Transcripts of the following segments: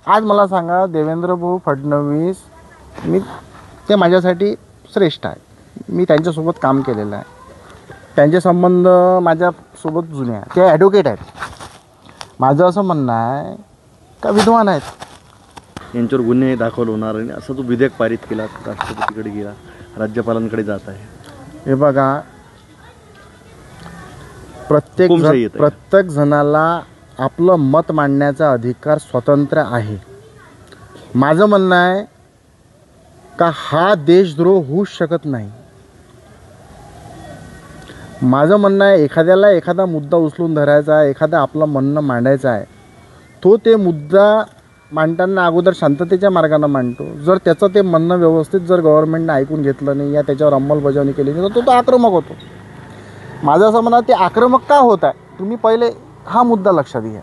आज मला सांगा, देवेंद्र भाऊ फडणवीस ते माझ्यासाठी श्रेष्ठ आहे. मी त्यांच्यासोबत काम केलेलं आहे. त्यांचे संबंध माझ्यासोबत जुने आहेत. ते ॲडव्होकेट आहेत. माझं असं म्हणणं आहे का विद्वान आहेत. यांच्यावर गुन्हे दाखल होणार आणि असं तो विधेयक पारित केला, राष्ट्रपतीकडे गेला, राज्यपालांकडे जात आहे. हे बघा, प्रत्येक जणाला आपलं मत मांडण्याचा अधिकार स्वतंत्र आहे. माझं म्हणणं आहे का हा देशद्रोह होऊच शकत नाही. माझं म्हणणं आहे एखाद्याला एखादा मुद्दा उचलून धरायचा आहे, एखादा आपलं म्हणणं मांडायचं आहे, तो ते मुद्दा मांडताना अगोदर शांततेच्या मार्गाने मांडतो. जर त्याचं ते म्हणणं व्यवस्थित जर गव्हर्नमेंटने ऐकून घेतलं नाही या त्याच्यावर अंमलबजावणी केली नाही तर तो आक्रमक होतो. माझं असं म्हणणं ते आक्रमक का होत आहे, तुम्ही पहिले हा मुद्दा लक्षात घ्या.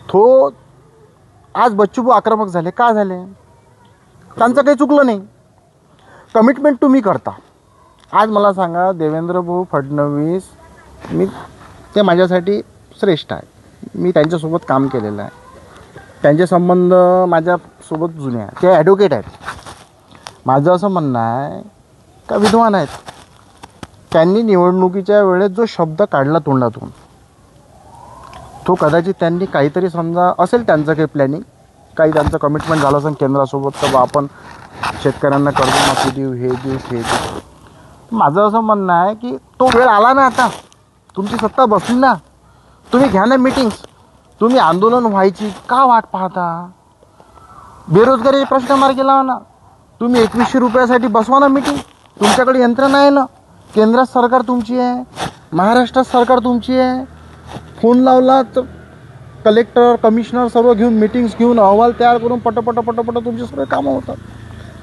तो आज बच्चूभाऊ आक्रमक झाले का झाले? त्यांचं काही चुकलं नाही. कमिटमेंट तुम्ही करता. आज मला सांगा, देवेंद्र भाऊ फडणवीस ते माझ्यासाठी श्रेष्ठ आहे. मी त्यांच्यासोबत काम केलेलं आहे. त्यांचे संबंध माझ्यासोबत जुने आहेत. ते ॲडव्होकेट आहेत. माझं असं म्हणणं आहे का विद्वान आहेत. त्यांनी निवडणुकीच्या वेळेस जो शब्द काढला तोंडातून, तो कदाचित त्यांनी काहीतरी समजा असेल त्यांचं काही प्लॅनिंग, काही त्यांचं कमिटमेंट झालं असेल केंद्रासोबत तर आपण शेतकऱ्यांना कर्जमाफी देऊ, हे देऊ, हे देऊ. माझं असं म्हणणं आहे की तो वेळ आला ना. आता तुमची सत्ता बसली ना, तुम्ही घ्या ना मीटिंग्स. तुम्ही आंदोलन व्हायची का वाट पाहता? बेरोजगारी प्रश्न मार्गी लावा ना. तुम्ही 2100 रुपयासाठी बसवा ना मीटिंग. तुमच्याकडे यंत्रणा आहे ना. केंद्रात सरकार तुमची आहे, महाराष्ट्रात सरकार तुमची आहे. फोन लावला तर कलेक्टर, कमिशनर सर्व घेऊन मीटिंग्स घेऊन अहवाल तयार करून पटपट तुमचे सगळे कामं होतात.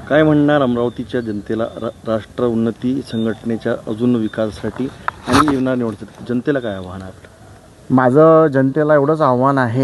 काय म्हणणार अमरावतीच्या जनतेला, राष्ट्र उन्नती संघटनेच्या अजून विकासासाठी आणि येणाऱ्या निवडणुकीत जनतेला काय आव्हान आहे? माझं जनतेला एवढंच आव्हान आहे